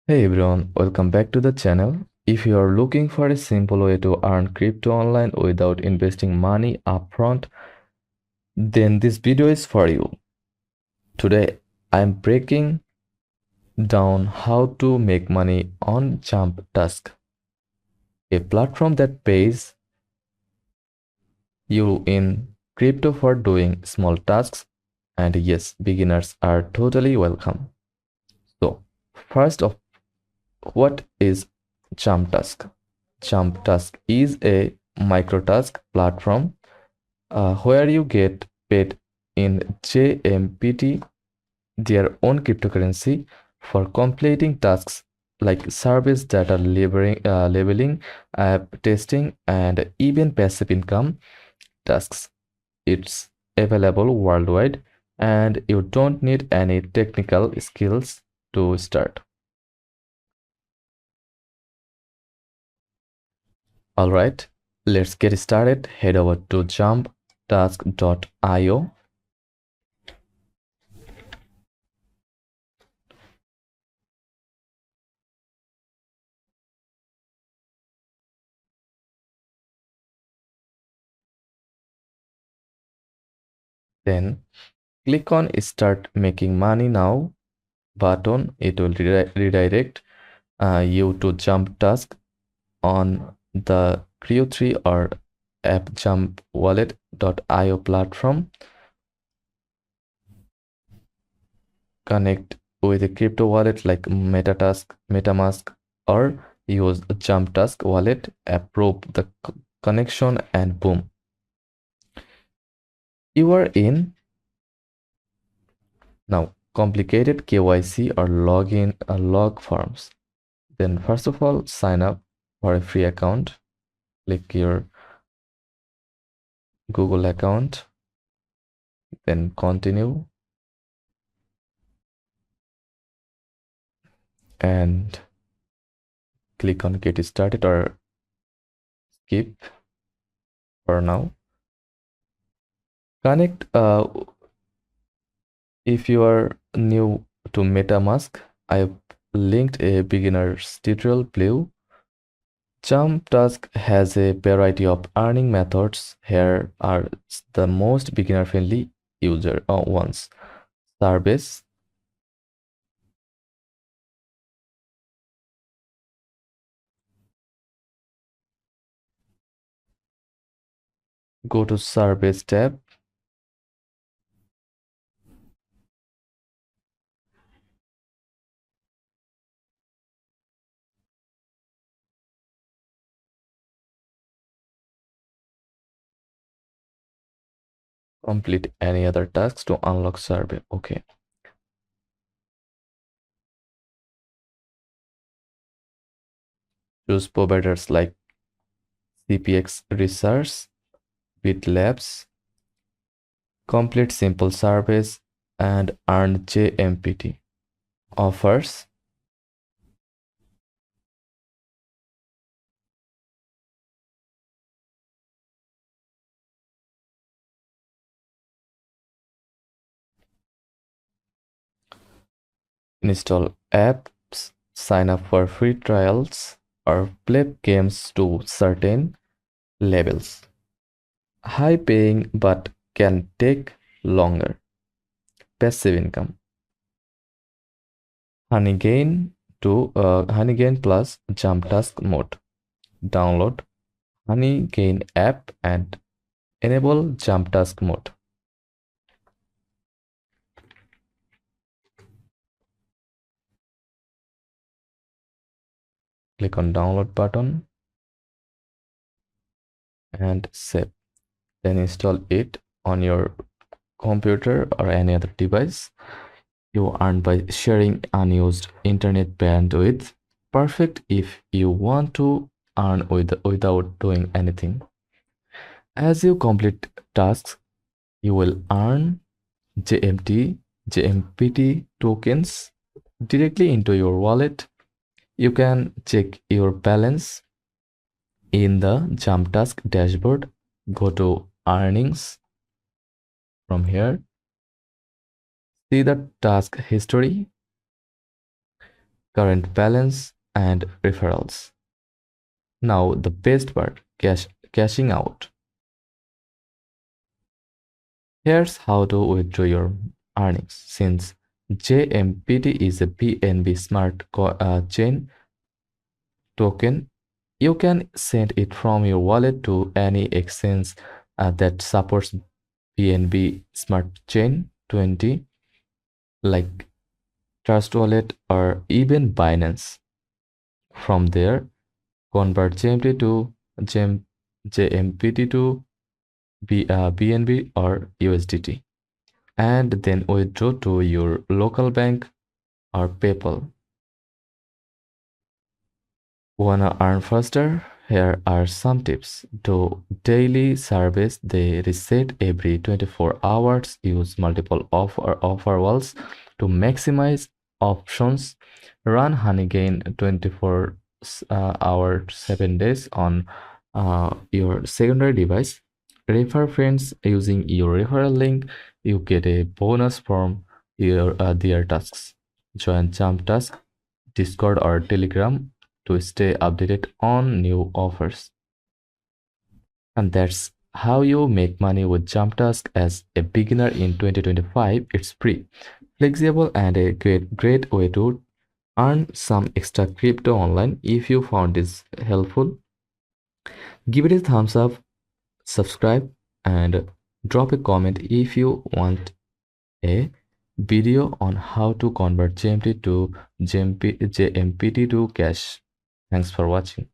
Hey everyone, welcome back to the channel. If you are looking for a simple way to earn crypto online without investing money upfront, then this video is for you. Today, I'm breaking down how to make money on JumpTask, a platform that pays you in crypto for doing small tasks. And yes, beginners are totally welcome. So, first of what is JumpTask? JumpTask is a microtask platform where you get paid in JMPT, their own cryptocurrency, for completing tasks like service data labeling, app testing, and even passive income tasks. It's available worldwide, and you don't need any technical skills to start. All right, let's get started. Head over to jumptask.io. Then click on Start Making Money Now button. It will redirect you to JumpTask on the Creo3 or appjumpwallet.io platform. Connect with a crypto wallet like MetaMask, or use JumpTask wallet. Approve the connection, and boom, you are in. Now, complicated KYC or login log forms. Then first of all, sign up for a free account. Click your Google account, then continue, and click on get started or skip for now. Connect if you are new to MetaMask. I've linked a beginner's tutorial below. JumpTask has a variety of earning methods. Here are the most beginner-friendly user ones. Service. Go to Service tab. Complete any other tasks to unlock survey. Okay. Choose providers like CPX Research, BitLabs, complete simple surveys, and earn JMPT. Offers. Install apps, sign up for free trials, or play games to certain levels. High paying but can take longer. Passive income. Honeygain plus JumpTask mode. Download Honeygain app and enable JumpTask mode. Click on download button and save. Then install it on your computer or any other device. You earn by sharing unused internet bandwidth. Perfect if you want to earn without doing anything. As you complete tasks, you will earn JMPT tokens directly into your wallet. You can check your balance in the JumpTask dashboard. Go to earnings. From here, see the task history. current balance, and referrals. Now, the best part, cashing out. Here's how to withdraw your earnings. Since JMPT is a BNB smart chain token, you can send it from your wallet to any exchange that supports BNB Smart Chain 20, like Trust Wallet or even Binance. From there, convert JMPT to BNB or USDT, and then withdraw to your local bank or PayPal. Wanna earn faster? Here are some tips. Do daily surveys, they reset every 24 hours. Use multiple offer walls to maximize options. Run Honeygain 24 hours 7 days on your secondary device. Refer friends using your referral link. You get a bonus from their tasks. Join JumpTask, Discord or Telegram to stay updated on new offers. And that's how you make money with JumpTask as a beginner in 2025. It's free, flexible, and a great way to earn some extra crypto online. If you found this helpful, give it a thumbs up, subscribe, and drop a comment if you want a video on how to convert JMT to JMPT to cash. Thanks for watching.